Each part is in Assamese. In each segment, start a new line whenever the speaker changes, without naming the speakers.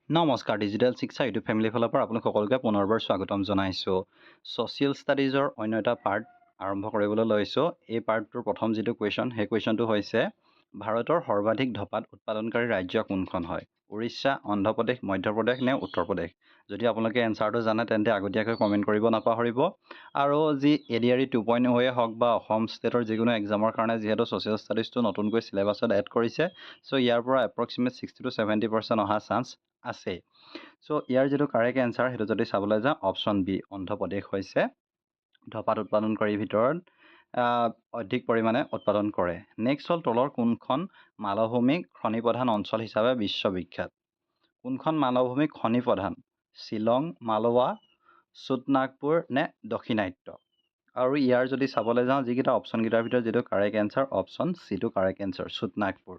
নমস্কাৰ ডিজিটেল শিক্ষা ইউটিউব ফেমিলি ফালৰ পৰা আপোনালোক সকলোকে পুনৰবাৰ স্বাগতম জনাইছোঁ। ছ'চিয়েল ষ্টাডিজৰ অন্য এটা পাৰ্ট আৰম্ভ কৰিবলৈ লৈছোঁ। এই পাৰ্টটোৰ প্ৰথম যিটো কুৱেশ্যন, সেই কুৱেশ্যনটো হৈছে ভাৰতৰ সৰ্বাধিক ধঁপাত উৎপাদনকাৰী ৰাজ্য কোনখন হয়? উৰিষ্যা, অন্ধ্ৰপ্ৰদেশ, মধ্যপ্ৰদেশ নে উত্তৰ প্ৰদেশ? যদি আপোনালোকে এনচাৰটো জানে তেন্তে আগতীয়াকৈ কমেণ্ট কৰিব নাপাহৰিব। আৰু যি ADRE 2.0 হওক বা অসম ষ্টেটৰ যিকোনো এক্সামৰ কাৰণে যিহেতু ছ'চিয়েল ষ্টাডিজটো নতুনকৈ চিলেবাছত এড কৰিছে, চ' ইয়াৰ পৰা এপ্ৰক্সিমেট 60 to 70% অহা চান্স আছে। চ' ইয়াৰ যিটো কাৰেক্ট এনচাৰ সেইটো যদি চাবলৈ যাওঁ, অপশ্যন বি অন্ধ্ৰপ্ৰদেশ হৈছে ধঁপাত উৎপাদনকাৰীৰ ভিতৰত অধিক পৰিমাণে উৎপাদন কৰে। নেক্সট হ'ল তলৰ কোনখন মালভূমিক খনি প্ৰধান অঞ্চল হিচাপে বিশ্ববিখ্যাত? কোনখন মালভূমিক খনি প্ৰধান? শ্বিলং, মালৱা, ছুটনাগপুৰ নে দক্ষিণাত্য? আৰু ইয়াৰ যদি চাবলৈ যাওঁ যিকেইটা অপশ্যনকেইটাৰ ভিতৰত যিটো কাৰেক্ট এনচাৰ, অপশ্যন চিটো correct answer, Chotanagpur.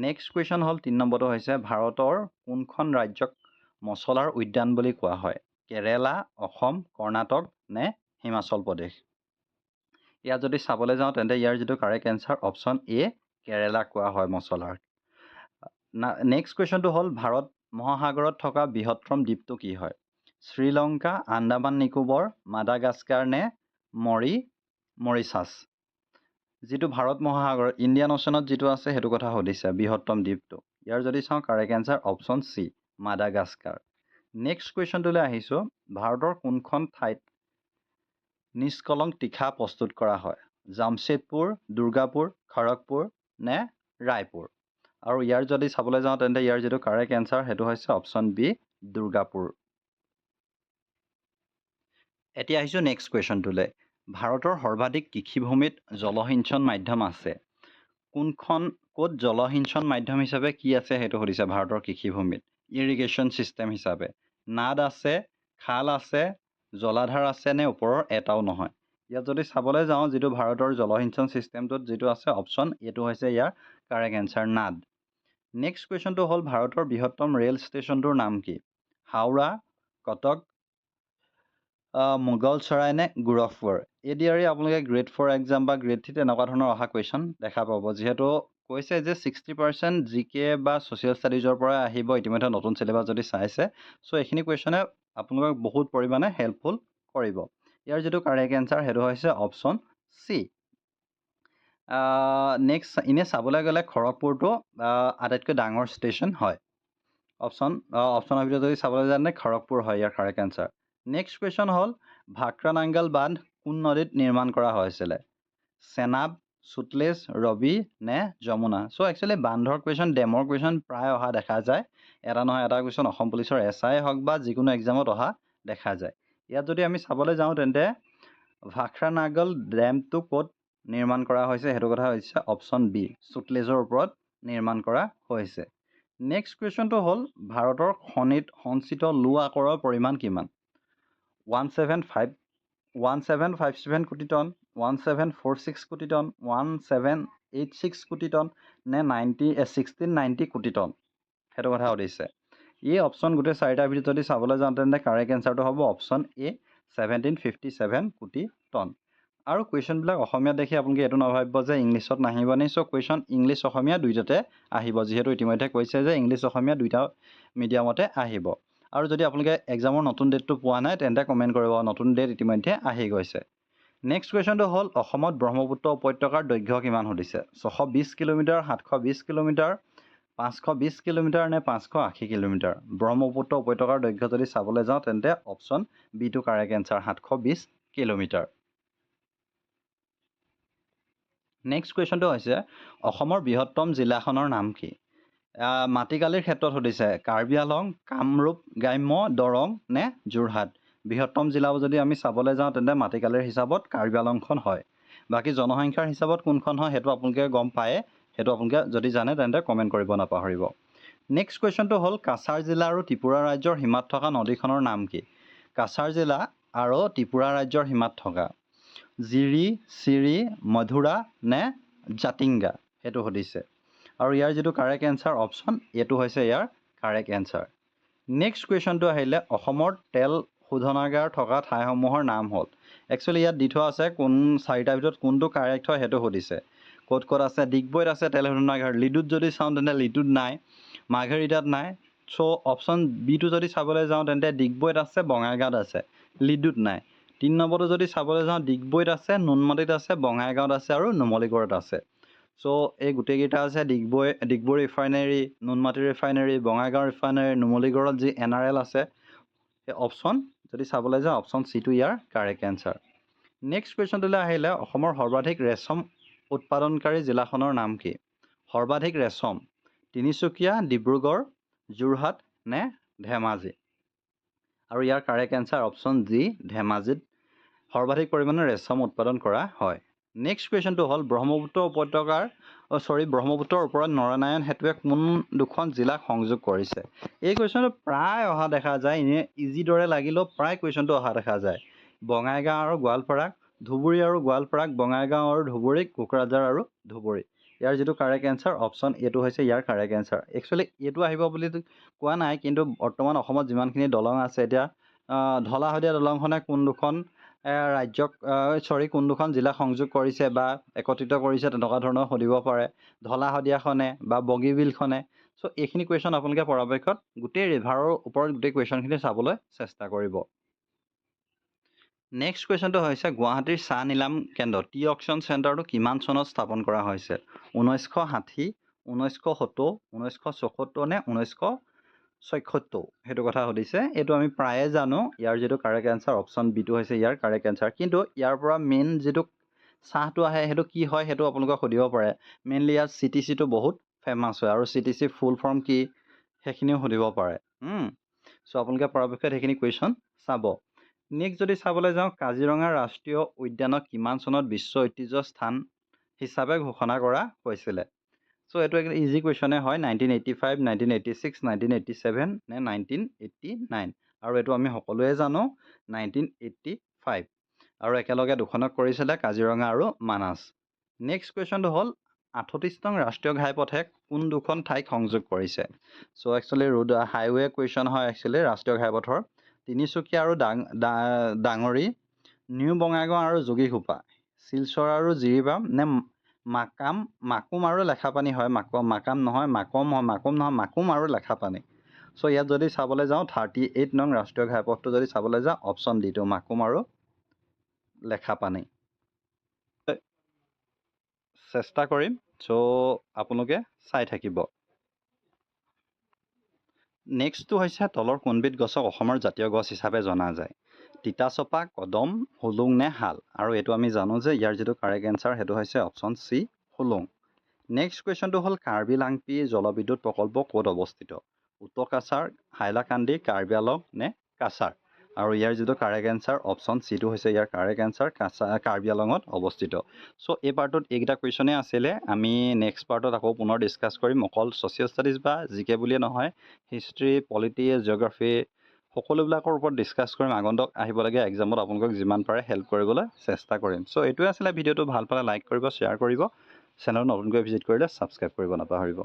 Next question হ'ল 3 নম্বৰটো হৈছে ভাৰতৰ কোনখন ৰাজ্যক মছলাৰ উদ্যান বুলি কোৱা হয়? কেৰেলা, অসম, কৰ্ণাটক নে হিমাচল প্ৰদেশ? ইয়াত যদি চাবলৈ যাওঁ তেন্তে ইয়াৰ যিটো কাৰেক্ট এনচাৰ, অপশ্যন এ কেৰেলা কোৱা হয় মছলাৰ। নেক্সট কুৱেশ্যনটো হ'ল ভাৰত মহাসাগৰত থকা বৃহত্তম দ্বীপটো কি হয়? শ্ৰীলংকা, আন্দামান নিকোবৰ, মাডাগাস্কাৰ নে মৰিচাছ? যিটো ভাৰত মহাসাগৰ ইণ্ডিয়ান অ'চেনত যিটো আছে সেইটো কথা সুধিছে, বৃহত্তম দ্বীপটো। ইয়াৰ যদি চাওঁ correct answer, option C Madagascar. Next কুৱেশ্যনটোলৈ আহিছোঁ, ভাৰতৰ কোনখন ঠাইত নিষ্কলংক তীখা প্ৰস্তুত কৰা হয়? জামছেদপুৰ, দুৰ্গাপুৰ, খড়গপুৰ নে ৰায়পুৰ? আৰু ইয়াৰ যদি চাবলৈ যাওঁ তেন্তে ইয়াৰ যিটো কাৰেক্ট এনচাৰ সেইটো হৈছে অপশ্যন বি দুৰ্গাপুৰ। এতিয়া আহিছোঁ নেক্সট কুৱেশ্যনটোলৈ। ভাৰতৰ সৰ্বাধিক কৃষিভূমিত জলসিঞ্চন মাধ্যম আছে। ক'ত জলসিঞ্চন মাধ্যম হিচাপে কি আছে সেইটো সুধিছে ভাৰতৰ কৃষিভূমিত ইৰিগেশ্যন ছিষ্টেম হিচাপে? নাদ আছে, খাল আছে, জলাধাৰ আছে নে ওপৰৰ এটাও নহয়? ইয়াত যদি চাবলৈ যাওঁ যিটো ভাৰতৰ জলসিঞ্চন ছিষ্টেমটোত যিটো আছে অপশ্যন এইটো হৈছে ইয়াৰ কাৰেক্ট এনচাৰ, নাদ। নেক্সট কুৱেশ্যনটো হ'ল ভাৰতৰ বৃহত্তম ৰেল ষ্টেচনটোৰ নাম কি? হাওৰা, কটক, মোগলচৰাই নে গোৰখপুৰ? ADRE আপোনালোকে গ্ৰেড 4 এক্সাম বা গ্ৰেড 3 তেনেকুৱা ধৰণৰ অহা কুৱেশ্যন দেখা পাব, যিহেতু কৈছে যে 60% GK বা ছ'চিয়েল ষ্টাডিজৰ পৰা আহিব ইতিমধ্যে নতুন চিলেবাছ যদি চাইছে। চ' এইখিনি কুৱেশ্যনে আপোনালোকক বহুত পৰিমাণে হেল্পফুল কৰিব। ইয়াৰ যিটো কাৰেক্ট এনচাৰ সেইটো হৈছে অপশ্যন চি। নেক্সট এনেই চাবলৈ গ'লে খড়গপুৰটো আটাইতকৈ ডাঙৰ ষ্টেচন হয়। অপশ্যনৰ ভিতৰত যদি চাবলৈ যায় খড়গপুৰ হয় ইয়াৰ কাৰেক্ট এনচাৰ। নেক্সট কুৱেশ্যন হ'ল ভাক্ৰা নাংগাল বান্ধ কোন নদীত নিৰ্মাণ কৰা হৈছিলে? চেনাব, সুতলেজ, ৰবি নে যমুনা? চ' একচুৱেলি বান্ধৰ কুৱেশ্যন, ডেমৰ কুৱেশ্যন প্ৰায় অহা দেখা যায়। এটা নহয় এটা কুৱেশ্যন অসম পুলিচৰ SI হওক বা যিকোনো এক্সামত অহা দেখা যায়। ইয়াত যদি আমি চাবলৈ যাওঁ তেন্তে ভাক্ৰা নাংগাল ডেমটো ক'ত নিৰ্মাণ কৰা হৈছে সেইটো কথা হৈছে অপশ্যন বি, সুতলেজৰ ওপৰত নিৰ্মাণ কৰা হৈছে। নেক্সট কুৱেশ্যনটো হ'ল ভাৰতৰ খনিত সঞ্চিত লো আকৰৰ পৰিমাণ কিমান? 1757 কোটি টন, 1746 কোটি টন, 1786 কোটি টন নে 1690 কোটি টন? সেইটো কথা সুধিছে। এই অপশ্যন গোটেই চাৰিটাৰ ভিতৰত যদি চাবলৈ যাওঁ তেন্তে কাৰেক্ট এনচাৰটো হ'ব অপশ্যন এ 1757 কোটি টন। আৰু কুৱেশ্যনবিলাক অসমীয়াত দেখি আপোনালোকে এইটো নাভাবিব যে ইংলিছত নাহিব নি। চ' কুৱেশ্যন ইংলিছ অসমীয়া দুইটাতে আহিব, যিহেতু ইতিমধ্যে কৈছে যে ইংলিছ অসমীয়া দুইটা মিডিয়ামতে আহিব। আৰু যদি আপোনালোকে এক্সামৰ নতুন ডেটটো পোৱা নাই তেন্তে কমেণ্ট কৰিব, নতুন ডেট ইতিমধ্যে আহি গৈছে। নেক্সট কুৱেশ্যনটো হ'ল অসমত ব্ৰহ্মপুত্ৰ উপত্যকাৰ দৈৰ্ঘ্য কিমান সুধিছে? 620 কিলোমিটাৰ, 720 কিলোমিটাৰ, 520 কিলোমিটাৰ নে 580 কিলোমিটাৰ? ব্ৰহ্মপুত্ৰ উপত্যকাৰ দৈৰ্ঘ্য যদি চাবলৈ যাওঁ তেন্তে অপশ্যন বিটো কাৰেক্ট এনচাৰ, 720 কিলোমিটাৰ। নেক্সট কুৱেশ্যনটো হৈছে অসমৰ বৃহত্তম জিলাখনৰ নাম কি? মাটিকালিৰ ক্ষেত্ৰত সুধিছে কাৰ্বি আংলং, কামৰূপ গ্ৰাম্য, দৰং নে যোৰহাট? বৃহত্তম জিলাও যদি আমি চাবলৈ যাওঁ তেন্তে মাটিকালিৰ হিচাপত কাৰ্বি আংলংখন হয়। বাকী জনসংখ্যাৰ হিচাপত কোনখন হয় সেইটো আপোনালোকে গম পায়ে, সেইটো আপোনালোকে যদি জানে তেন্তে কমেণ্ট কৰিব নাপাহৰিব। নেক্সট কুৱেশ্যনটো হ'ল কাছাৰ জিলা আৰু ত্ৰিপুৰা ৰাজ্যৰ সীমাত থকা নদীখনৰ নাম কি? কাছাৰ জিলা আৰু ত্ৰিপুৰা ৰাজ্যৰ সীমাত থকা জিৰি, চিৰি, মধুৰা নে জাতিংগা সেইটো সুধিছে। আৰু ইয়াৰ যিটো কাৰেক্ট এনচাৰ অপশ্যন এইটো হৈছে ইয়াৰ কাৰেক্ট এনচাৰ। নেক্সট কুৱেশ্যনটো আহিলে অসমৰ তেল শোধনাগাৰ থকা ঠাইসমূহৰ নাম হ'ল। একচুৱেলি ইয়াত দি থোৱা আছে কোন চাৰিটাৰ ভিতৰত কোনটো কাৰেক্ট হয় সেইটো সুধিছে। ক'ত ক'ত আছে? ডিগবৈত আছে তেল শোধনাগাৰ, লিডুত যদি চাওঁ তেন্তে লিডুত নাই, মাৰ্ঘেৰিটাত নাই, চ' অপশ্যন বিটো যদি চাবলৈ যাওঁ তেন্তে ডিগবৈত আছে, বঙাইগাঁৱত আছে, লিডুত নাই। 3 নম্বৰটো যদি চাবলৈ যাওঁ ডিগবৈত আছে, নুনমাটিত আছে, বঙাইগাঁৱত আছে আৰু নুমলীগড়ত আছে। চ' এই গোটেইকেইটা আছে Digboi refinery, Noonmati refinery, Bongaigaon refinery, নুমলীগড়ত যি NRL আছে। এই অপশ্যন যদি চাবলৈ যাওঁ অপশ্যন চিটো ইয়াৰ কাৰেক্ট এনচাৰ। নেক্সট কুৱেশ্যনটোলৈ আহিলে অসমৰ সৰ্বাধিক ৰেচম উৎপাদনকাৰী জিলাখনৰ নাম কি? সৰ্বাধিক ৰেচম তিনিচুকীয়া, ডিব্ৰুগড়, যোৰহাট নে ধেমাজি? আৰু ইয়াৰ কাৰেক্ট এনচাৰ অপশ্যন জি, ধেমাজিত সৰ্বাধিক পৰিমাণৰ ৰেচম উৎপাদন কৰা হয়। নেক্সট কুৱেশ্যনটো হ'ল ব্ৰহ্মপুত্ৰৰ ওপৰত নৰনাৰায়ণ সেতুৱে কোন দুখন জিলাক সংযোগ কৰিছে? এই কুৱেশ্যনটো প্ৰায় অহা দেখা যায়, এনেই ইজি দৰে লাগিলেও প্ৰায় কুৱেশ্যনটো অহা দেখা যায়। বঙাইগাঁও আৰু গোৱালপাৰাক, ধুবুৰী আৰু গোৱালপাৰাক, বঙাইগাঁও আৰু ধুবুৰীক, কোকৰাঝাৰ আৰু ধুবুৰী। ইয়াৰ যিটো কাৰেক্ট এনচাৰ অপশ্যন এটো হৈছে ইয়াৰ কাৰেক্ট এনচাৰ। একচুৱেলি এইটো আহিব বুলি কোৱা নাই, কিন্তু বৰ্তমান অসমত যিমানখিনি দলং আছে এতিয়া ধলা শদিয়া দলংখনে কোন দুখন কোন দুখন জিলা সংযোগ কৰিছে বা একত্ৰিত কৰিছে তেনেকুৱা ধৰণৰ সুধিব পাৰে। ধলা শদিয়াখনে বা বগীবিলখনে। চ' এইখিনি কুৱেশ্যন আপোনালোকে পৰাপক্ষত গোটেই ৰিভাৰৰ ওপৰত গোটেই কুৱেশ্যনখিনি চাবলৈ চেষ্টা কৰিব। নেক্সট কুৱেশ্যনটো হৈছে গুৱাহাটীৰ চাহ নিলাম কেন্দ্ৰ টি অকশ্যন চেণ্টাৰটো কিমান চনত স্থাপন কৰা হৈছিল? 1960, 1970, 1974 নে 1976? সেইটো কথা সুধিছে। এইটো আমি প্ৰায়ে জানো। ইয়াৰ যিটো কাৰেক্ট এনচাৰ অপশ্যন বিটো হৈছে ইয়াৰ কাৰেক্ট এনচাৰ। কিন্তু ইয়াৰ পৰা মেইন যিটো চাহটো আহে সেইটো কি হয় সেইটো আপোনালোকক সুধিব পাৰে। মেইনলি ইয়াত CTCটো বহুত ফেমাছ হয় আৰু CTC ফুল ফৰ্ম কি সেইখিনিও সুধিব পাৰে। চ' আপোনালোকে পৰাপক্ষত সেইখিনি কুৱেশ্যন চাব। নেক্সট যদি চাবলৈ যাওঁ কাজিৰঙা ৰাষ্ট্ৰীয় উদ্যানক কিমান চনত বিশ্ব ঐতিহ্য স্থান হিচাপে ঘোষণা কৰা হৈছিলে? চ' এইটো এক ইজি কুৱেশ্যনে হয়। 1985, 1986, 1987 নে 1989? আৰু এইটো আমি সকলোৱে জানো 1985। আৰু একেলগে দুখনক কৰিছিলে কাজিৰঙা আৰু মানাস। নেক্সট কুৱেশ্যনটো হ'ল 38 নং ৰাষ্ট্ৰীয় ঘাইপথে কোন দুখন ঠাইক সংযোগ কৰিছে? চ' একচুৱেলি হাইৱে কুৱেশ্যন হয় একচুৱেলি ৰাষ্ট্ৰীয় ঘাইপথৰ। তিনিচুকীয়া আৰু ডাঙৰি, নিউ বঙাইগাঁও আৰু যোগীঘোপা, শিলচৰ আৰু জিৰিবাম নে মাকুম আৰু লেখাপানী হয়? মাকুম আৰু লেখাপানী। চ' ইয়াত যদি চাবলৈ যাওঁ 38 নং ৰাষ্ট্ৰীয় ঘাইপথটো যদি চাবলৈ যাওঁ অপশ্যন ডিটো মাকুম আৰু লেখাপানী। চেষ্টা কৰিম। চ' আপোনালোকে চাই থাকিব। নেক্সটটো হৈছে তলৰ কোনবিধ গছক অসমৰ জাতীয় গছ হিচাপে জনা যায়? তিতাচপা, কদম, হুলুং নে শাল? আৰু এইটো আমি জানো যে ইয়াৰ যিটো কাৰেক্ট এনচাৰ সেইটো হৈছে অপশ্যন চি, হুলুং। নেক্সট কুৱেশ্যনটো হ'ল কাৰ্বি লাংপি জলবিদ্যুৎ প্ৰকল্প ক'ত অৱস্থিত? উত্তৰকাছাৰ, হাইলাকান্দি, কাৰ্বি আংলং নে কাছাৰ? আৰু ইয়াৰ যিটো কাৰেক্ট এনচাৰ অপশ্যন চিটো হৈছে ইয়াৰ কাৰেক্ট এনচাৰ, কাৰ্বি আংলঙত অৱস্থিত। চ' এই পাৰ্টত এইকেইটা কুৱেশ্যনেই আছিলে। আমি নেক্সট পাৰ্টত আকৌ পুনৰ ডিছকাছ কৰিম। অকল ছ'চিয়েল ষ্টাডিজ বা জিকে বুলিয়ে নহয়, হিষ্ট্ৰী, পলিটি, জিঅ'গ্ৰাফী সকলোবিলাকৰ ওপৰত ডিছকাছ কৰিম। আগন্তুক আহিবলগীয়া এক্সামত আপোনালোকক যিমান পাৰে হেল্প কৰিবলৈ চেষ্টা কৰিম। চ' এইটোৱে আছিলে ভিডিঅ'টো। ভাল পালে লাইক কৰিব, শ্বেয়াৰ কৰিব। চেনেলত নতুনকৈ ভিজিট কৰিলে ছাবস্ক্ৰাইব কৰিব নাপাহৰিব।